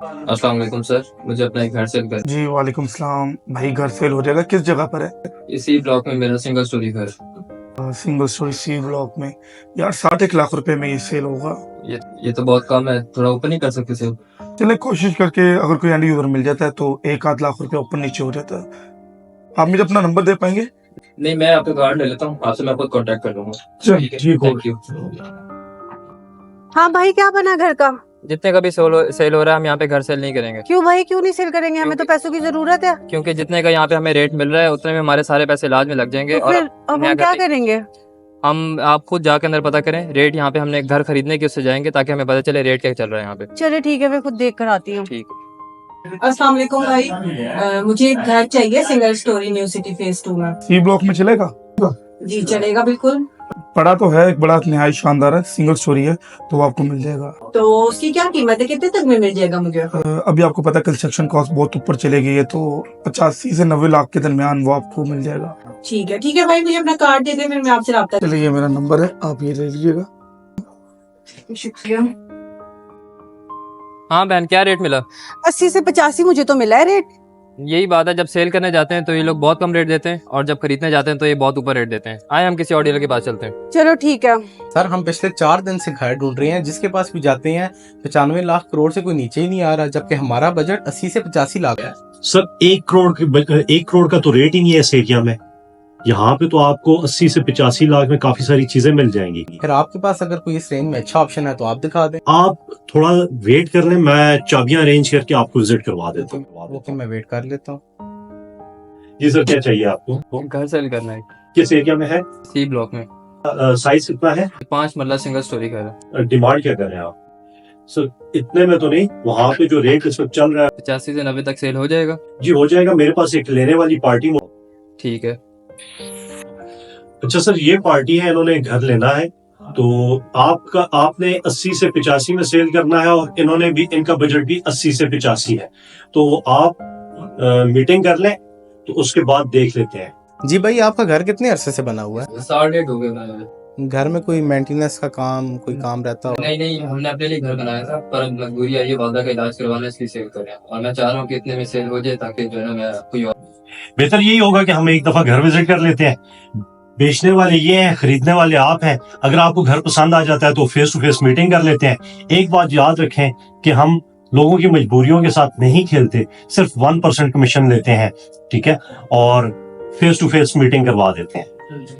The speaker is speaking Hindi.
अस्सलाम वालेकुम सर, मुझे अपना एक घर सेल कर जी वालेकुम सलाम भाई। घर सेल हो जाएगा, किस जगह पर है? इसी ब्लॉक में मेरा सिंगल स्टोरी घर। सिंगल स्टोरी सी ब्लॉक में। यार 61 लाख रुपए में ये सेल होगा। ये तो बहुत कम है, थोड़ा ऊपर नहीं कर सकते सर? चले कोशिश करके, अगर कोई एंड यूजर मिल जाता है तो 1 आध लाख रुपए ऊपर नीचे हो जाता है। आप मुझे अपना नंबर दे पाएंगे? नहीं, मैं आपका कार्ड ले लेता हूँ, आपसे मैं खुद कांटेक्ट कर लूंगा। चलिए ठीक हो। Thank you. हाँ भाई, क्या बना घर का? जितने का भी सेल हो रहा है, हम यहाँ पे घर सेल नहीं करेंगे। क्यों भाई, क्यों नहीं सेल करेंगे? हमें तो पैसों की जरूरत है। क्योंकि जितने का यहाँ पे हमें रेट मिल रहा है, उतने में हमारे सारे पैसे इलाज में लग जाएंगे। तो और फिर अब हम क्या करेंगे? हम आप खुद जाके अंदर पता करें रेट। यहाँ पे हमने एक घर खरीदने के उससे जाएंगे ताकि हमें पता चले रेट क्या चल रहा है यहाँ पे। चले ठीक है, मैं खुद देख कर आती हूँ। ठीक है। अस्सलाम वालेकुम भाई। मुझे एक घर चाहिए single storey new city phase 2 में। सी ब्लॉक में चलेगा? जी चलेगा बिल्कुल। पड़ा तो है, एक बड़ा निहायत शानदार है, सिंगल स्टोरी है, तो आपको मिल जाएगा। तो उसकी क्या कीमत है, कितने तक में मिल जाएगा मुझे? अभी आपको पता है कंस्ट्रक्शन कॉस्ट बहुत ऊपर चले गई है, तो 85 से 90 लाख के दरमियान वो आपको मिल जाएगा। ठीक है भाई, मुझे अपना कार्ड दे दे, फिर मैं आपसे रब्ता। चलिए ये मेरा नंबर है, आप ये ले लीजिएगा। शुक्रिया। हाँ बहन, क्या रेट मिला? 80 से 85 मुझे तो मिला है रेट। यही बात है, जब सेल करने जाते हैं तो ये लोग बहुत कम रेट देते हैं, और जब खरीदने जाते हैं तो ये बहुत ऊपर रेट देते हैं। आए हम किसी और डीलर के पास चलते हैं। चलो ठीक है। सर हम पिछले 4 दिन से घर ढूंढ रहे हैं, जिसके पास भी जाते हैं 95 लाख करोड़ से कोई नीचे ही नहीं आ रहा, जबकि हमारा बजट 80 से 85 लाख है। सर 1 करोड़ का तो रेट ही नहीं है इस एरिया में। यहाँ पे तो आपको 80 से 85 लाख में काफी सारी चीजें मिल जाएंगी। फिर आपके पास अगर कोई इस रेंज में अच्छा ऑप्शन है तो आप दिखा दें। आप थोड़ा वेट कर लें, मैं चाबियां अरेंज करके आपको विजिट करवा देता हूँ। ओके, मैं वेट कर लेता हूँ। जी सर, क्या चाहिए आपको? घर सेल करना है। किस एरिया में है? सी ब्लॉक में। साइज कितना है? 5 मरला सिंगल स्टोरी घर है। डिमांड क्या कर रहे हैं आप? सर इतने में तो नहीं, वहाँ पे जो रेट इस वक्त चल रहा है। 85 से 90 तक सेल हो जाएगा। जी हो जाएगा, मेरे पास एक लेने वाली पार्टी। ठीक है। अच्छा सर, ये पार्टी है, इन्होंने घर लेना है, तो आपने 80 से 85 में सेल करना है, और इन्होंने भी, इनका बजट भी 80 से 85 है। तो आप मीटिंग कर लें, तो उसके बाद देख लेते हैं। जी भाई, आपका घर कितने अरसे से बना हुआ है? 1.5 हो गए। घर में कोई मेंटेनेंस का कोई काम रहता हो? नहीं, हमने अपने लिए घर बनाया था, पर मजबूरी आई है वादा का इलाज करवाना, इसलिए सेल कर रहे हैं। और मैं चाह रहा हूँ कि इतने में सेल हो जाए, ताकि जो है ना मैं कोई और। बेहतर यही होगा कि हम एक दफा घर विजिट कर लेते हैं। बेचने वाले ये हैं, खरीदने वाले आप हैं। अगर आपको घर पसंद आ जाता है तो फेस टू फेस मीटिंग कर लेते हैं। एक बात याद रखें कि हम लोगों की मजबूरियों के साथ नहीं खेलते, सिर्फ 1% कमीशन लेते हैं, ठीक है? और फेस टू फेस मीटिंग करवा देते हैं।